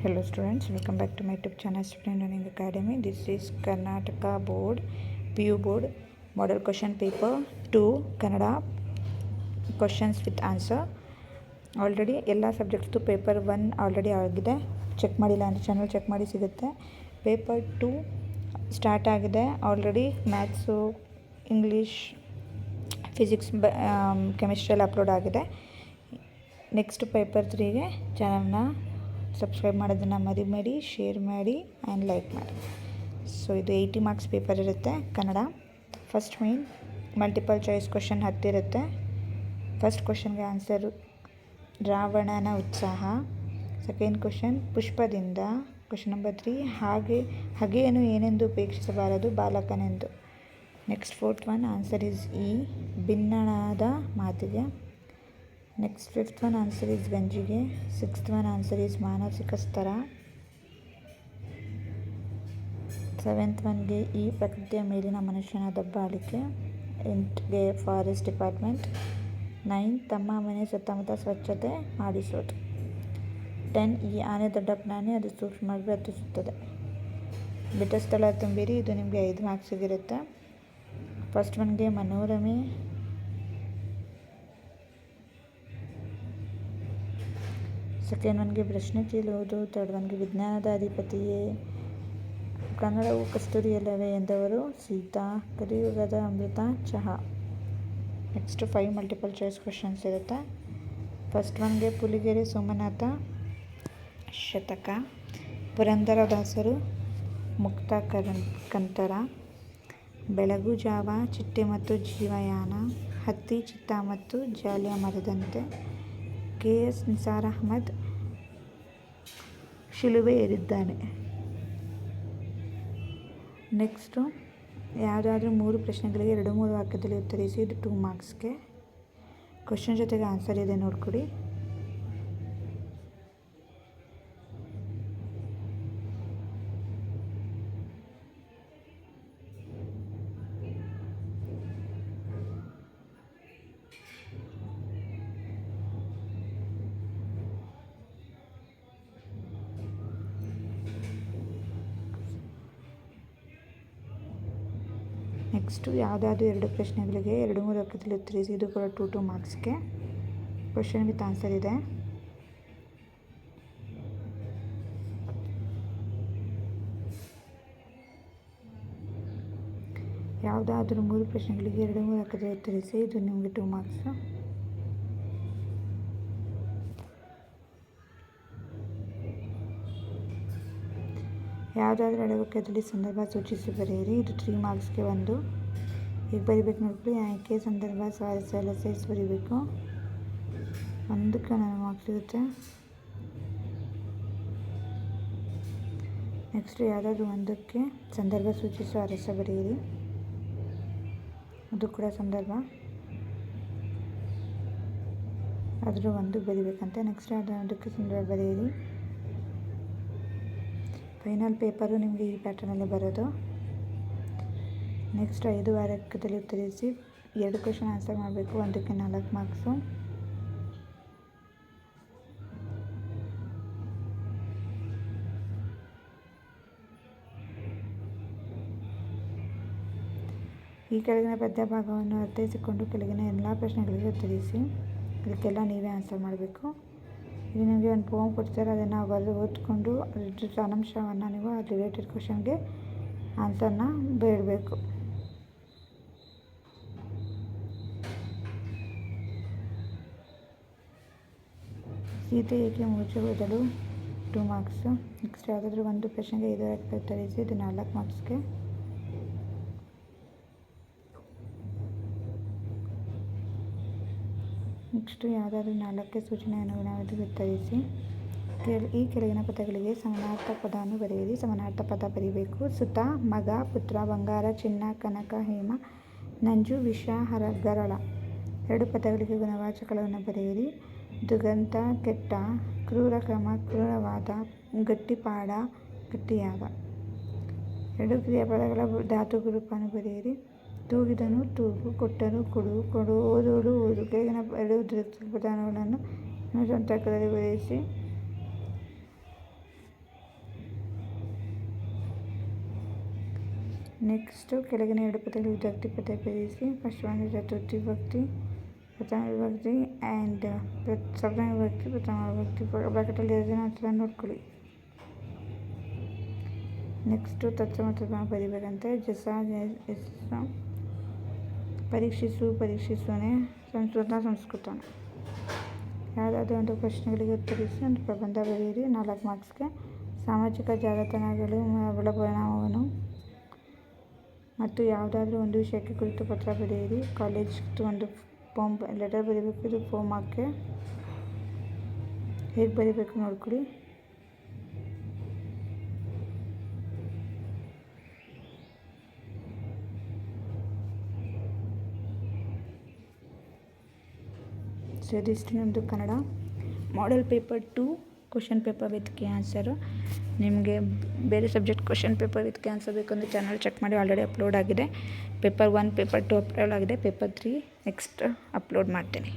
Hello students, welcome back to my YouTube channel Student Learning Academy. This is Karnataka Board, PU Board, Model Question Paper 2, Kannada, Questions with Answer. Already ಎಲ್ಲ ಸಬ್ಜೆಕ್ಟ್ಸ್ದು paper 1 already ಆಗಿದೆ. Check ಮಾಡಿಲ್ಲ ಅಂದರೆ channel check ಮಾಡಿ ಸಿಗುತ್ತೆ. Paper 2 start ಆಗಿದೆ already. Maths, English, physics, ಕೆಮಿಸ್ಟ್ರಿಯಲ್ಲಿ upload ಆಗಿದೆ. ನೆಕ್ಸ್ಟ್ ಪೇಪರ್ 3ಗೆ ಚಾನಲ್ನ ಸಬ್ಸ್ಕ್ರೈಬ್ ಮಾಡೋದನ್ನು ಮರಿಬೇಡಿ, ಶೇರ್ ಮಾಡಿ ಆ್ಯಂಡ್ ಲೈಕ್ ಮಾಡಿ. ಸೊ ಇದು 80 ಮಾರ್ಕ್ಸ್ ಪೇಪರ್ ಇರುತ್ತೆ Kannada. First main multiple choice question 10 ಇರುತ್ತೆ. ಫಸ್ಟ್ ಕ್ವಶನ್ಗೆ ಆನ್ಸರು ರಾವಣನ ಉತ್ಸಾಹ. ಸೆಕೆಂಡ್ ಕ್ವಶನ್ ಪುಷ್ಪದಿಂದ. ಕ್ವಶನ್ ನಂಬರ್ 3 ಹಾಗೆಯನ್ನು ಏನೆಂದು ಉಪೇಕ್ಷಿಸಬಾರದು ಬಾಲಕನೆಂದು. Next fourth one answer is ಈ ಭಿನ್ನನಾದ ಮಾತಿಗೆ. Next fifth one answer is ಗಂಜಿಗೆ. ಸಿಕ್ಸ್ತ್ ಒನ್ ಆನ್ಸರ್ ಈಸ್ ಮಾನಸಿಕ ಸ್ತರ. ಸೆವೆಂತ್ ಒನ್ಗೆ ಈ ಪ್ರಕೃತಿಯ ಮೇಲಿನ ಮನುಷ್ಯನ ದಬ್ಬಾಳಿಕೆ. 8ಗೆ ಫಾರೆಸ್ಟ್ ಡಿಪಾರ್ಟ್ಮೆಂಟ್. 9 ತಮ್ಮ ಮನೆ ಸುತ್ತಮುತ್ತ ಸ್ವಚ್ಛತೆ ಮಾಡಿಸೋದು. 10 ಈ ಆನೆ ದೊಡ್ಡ ಪ್ರಾಣಿ, ಅದು ಸೂಕ್ಷ್ಮವಾಗಿ ವರ್ತಿಸುತ್ತದೆ. ಬಿಟ್ಟ ಸ್ಥಳ ತುಂಬಿರಿ. ಇದು ನಿಮಗೆ 5 ಮಾರ್ಕ್ಸಿಗಿರುತ್ತೆ. ಫಸ್ಟ್ ಒನ್ಗೆ ಮನೋರಮೆ. ಸೆಕೆಂಡ್ ಒನ್ಗೆ ಪ್ರಶ್ನೆ ಕೇಳುವುದು. ಥರ್ಡ್ ಒನ್ಗೆ ವಿಜ್ಞಾನದ ಅಧಿಪತಿಯೇ. ಕನ್ನಡವು ಕಸ್ತೂರಿಯಲ್ಲವೇ ಎಂದವರು ಸೀತಾ. ಕಲಿಯುಗದ ಅಮೃತ ಚಹಾ. ನೆಕ್ಸ್ಟ್ 5 ಮಲ್ಟಿಪಲ್ ಚಾಯ್ಸ್ ಕ್ವಶನ್ಸ್ ಇರುತ್ತೆ. ಫಸ್ಟ್ ಒನ್ಗೆ ಪುಲಿಗೆರೆ ಸೋಮನಾಥ ಶತಕ. ಪುರಂದರದಾಸರು ಮುಕ್ತ ಕಂತರ. ಬೆಳಗು ಜಾವ ಚಿಟ್ಟೆ ಮತ್ತು ಜೀವಯಾನ. ಹತ್ತಿ ಚಿತ್ತ ಮತ್ತು ಜಾಲಿಯ ಮರದಂತೆ. KS ನಿಸಾರ್ ಅಹಮದ್ ಶಿಲುಬೆ ಏರಿದ್ದಾನೆ. ನೆಕ್ಸ್ಟು ಯಾವುದಾದ್ರೂ 3 ಪ್ರಶ್ನೆಗಳಿಗೆ 2-3 ವಾಕ್ಯದಲ್ಲಿ ಉತ್ತರಿಸಿ. ಇದು 2 ಮಾರ್ಕ್ಸ್ಗೆ. ಕ್ವಶನ್ ಜೊತೆಗೆ ಆನ್ಸರ್ ಇದೆ ನೋಡ್ಕೊಡಿ. ನೆಕ್ಸ್ಟು ಯಾವುದಾದ್ರೂ 2 ಪ್ರಶ್ನೆಗಳಿಗೆ 2-3 ವಾಕ್ಯದಲ್ಲಿ ಉತ್ತರಿಸಿ. ಇದು ಕೂಡ 2 ಮಾರ್ಕ್ಸ್ಗೆ. ಕ್ವಶನ್ ವಿತ್ ಆನ್ಸರ್ ಇದೆ. ಯಾವುದಾದ್ರೂ 3 ಪ್ರಶ್ನೆಗಳಿಗೆ 2-3 ವಾಕ್ಯದಲ್ಲಿ ಉತ್ತರಿಸಿ. ಇದು ನಿಮಗೆ 2 ಮಾರ್ಕ್ಸ್. ಯಾವುದಾದ್ರೂ 2 ವಾಕ್ಯದಲ್ಲಿ ಸಂದರ್ಭ ಸೂಚಿಸಿ ಬರೆಯಿರಿ. ಇದು 3 ಮಾರ್ಕ್ಸ್ಗೆ. ಒಂದು ಈಗ ಬರಿಬೇಕು ನೋಡ್ಕೊಳ್ಳಿ. ಆಯ್ಕೆ, ಸಂದರ್ಭ, ಸ್ವಾರಸ್ಯ ಎಲ್ಲ ಸೇರಿಸಿ ಬರೀಬೇಕು. ಒಂದಕ್ಕೆ 4 ಮಾರ್ಕ್ಸ್ ಸಿಗುತ್ತೆ. ನೆಕ್ಸ್ಟ್ ಯಾವುದಾದ್ರೂ ಒಂದಕ್ಕೆ ಸಂದರ್ಭ ಸೂಚಿಸಿ ಸ್ವಾರಸ್ಯ ಬರೆಯಿರಿ. ಅದು ಕೂಡ ಸಂದರ್ಭ, ಅದ್ರ ಒಂದು ಬರಿಬೇಕಂತೆ. ನೆಕ್ಸ್ಟ್ ಯಾವುದೋ ಒಂದಕ್ಕೆ ಸಂದರ್ಭ ಬರೆಯಿರಿ. ಫೈನಲ್ ಪೇಪರು ನಿಮಗೆ ಈ ಪ್ಯಾಟರ್ನಲ್ಲಿ ಬರೋದು. ನೆಕ್ಸ್ಟ್ 5 ವಾಕ್ಯದಲ್ಲಿ ಉತ್ತರಿಸಿ. 2 ಕ್ವಶನ್ ಆನ್ಸರ್ ಮಾಡಬೇಕು. ಒಂದಕ್ಕೆ 4 ಮಾರ್ಕ್ಸು. ಈ ಕೆಳಗಿನ ಪದ್ಯ ಭಾಗವನ್ನು ಅರ್ಥೈಸಿಕೊಂಡು ಕೆಳಗಿನ ಎಲ್ಲ ಪ್ರಶ್ನೆಗಳಿಗೆ ಉತ್ತರಿಸಿ. ಇದಕ್ಕೆಲ್ಲ ನೀವೇ ಆನ್ಸರ್ ಮಾಡಬೇಕು. ಇಲ್ಲಿ ನಿಮಗೆ ಒಂದು ಪೋಮ್ ಕೊಡ್ತಾರೆ, ಅದನ್ನು ಬರೆದು ಓದ್ಕೊಂಡು ಅದ್ರ ಸಾರಾಂಶವನ್ನು ನೀವು ಆ ರಿಲೇಟೆಡ್ ಕ್ವಶನ್ಗೆ ಆನ್ಸರ್ನ ಬೇಡಬೇಕು. ಸೀತೆ ಏಕೆ ಮೂರ್ಛೆ ಹೋದಳು 2 ಮಾರ್ಕ್ಸ್. ನೆಕ್ಸ್ಟ್ ಯಾವುದಾದ್ರೂ ಒಂದು ಪ್ರಶ್ನೆಗೆ 5 ವಾಕ್ಯ ಉತ್ತರಿಸಿ. ಇದು 4 ಮಾರ್ಕ್ಸ್ಗೆ. ನೆಕ್ಸ್ಟು ಯಾವುದಾದ್ರೂ 4 ಸೂಚನೆ ಅನುಗುಣವಾಗಿ ಉತ್ತರಿಸಿ. ಈ ಕೆಳಗಿನ ಪದಗಳಿಗೆ ಸಮಾನಾರ್ಥ ಪದವನ್ನು ಬರೆಯಿರಿ. ಸಮಾನಾರ್ಥ ಪದ ಬರೀಬೇಕು. ಸುತ, ಮಗ, ಪುತ್ರ, ಬಂಗಾರ, ಚಿನ್ನ, ಕನಕ, ಹೇಮ, ನಂಜು, ವಿಷ, ಗರಳ. 2 ಪದಗಳಿಗೆ ಗುಣವಾಚಕಗಳನ್ನು ಬರೆಯಿರಿ. ದುರಂತ, ಕೆಟ್ಟ, ಕ್ರೂರ ಕ್ರಮ, ಕ್ರೂರವಾದ, ಗಟ್ಟಿಪಾಡ, ಗಟ್ಟಿಯಾದ. 2 ಕ್ರಿಯಾಪದಗಳ ಧಾತು ರೂಪವನ್ನು ಬರೆಯಿರಿ. ತೂಗಿದನು ತೂಗು, ಕೊಟ್ಟರು ಕೊಡು, ಓದೋಳು ಓದು. ಕೆಳಗಿನ 2 ಉದ್ಧೃತ ಪದಗಳನ್ನು ಸಂತರ್ಕದಲ್ಲಿ ಬರೆಯಿಸಿ. ನೆಕ್ಸ್ಟು ಕೆಳಗಿನ 2 ಪದಗಳು ವಿಭಕ್ತಿ ಪದ ಬರೆಯಿಸಿ. ಫಸ್ಟ್ ಒನ್ ಚತುರ್ಥಿ ವಿಭಕ್ತಿ ಪ್ರಥಮ ವಿಭಕ್ತಿ ಆ್ಯಂಡ್ ಸಪ್ತಮಿ ವಿಭಕ್ತಿ ಪ್ರಥಮ ವಿಭಕ್ತಿ ಬ್ರಾಕೆಟಲ್ಲಿ ಇರೋದನ್ನ ಅಂತ ನೋಡ್ಕೊಳ್ಳಿ. ನೆಕ್ಸ್ಟು ತತ್ಸಮ ತತ್ವ ಬರಿಬೇಕಂತೆ. ಪರೀಕ್ಷಿಸುವನೆ ಸಂಸ್ಕೃತ. ಯಾವುದಾದ್ರೂ ಒಂದು ಪ್ರಶ್ನೆಗಳಿಗೆ ಉತ್ತರಿಸಿ ಒಂದು ಪ್ರಬಂಧ ಬರೆಯಿರಿ 4 ಮಾರ್ಕ್ಸ್ಗೆ. ಸಾಮಾಜಿಕ ಜಾಲತಾಣಗಳು ಅವಳ ಪರಿಣಾಮವನ್ನು ಮತ್ತು ಯಾವುದಾದ್ರೂ ಒಂದು ವಿಷಯಕ್ಕೆ ಕುರಿತು ಪತ್ರ ಬರೆಯಿರಿ. ಕಾಲೇಜ್ದು ಒಂದು ಲೆಟರ್ ಬರೀಬೇಕು. ಇದು 4 ಮಾರ್ಕ್ಗೆ. ಹೇಗೆ ಬರೀಬೇಕು ನೋಡ್ಕೊಳ್ಳಿ. ಸೊ ಇದಿಷ್ಟು ನಿಮ್ಮದು Kannada model paper 2 question paper with K answer. ನಿಮಗೆ ಬೇರೆ subject question paper with K answer ಬೇಕಂದ್ರೆ ಚಾನಲ್ ಚೆಕ್ ಮಾಡಿ, ಆಲ್ರೆಡಿ ಅಪ್ಲೋಡ್ ಆಗಿದೆ. ಪೇಪರ್ 1 ಪೇಪರ್ 2 ಅಪ್ಲೋಡ್ ಆಗಿದೆ. ಪೇಪರ್ 3 ನೆಕ್ಸ್ಟ್ ಅಪ್ಲೋಡ್ ಮಾಡ್ತೀನಿ.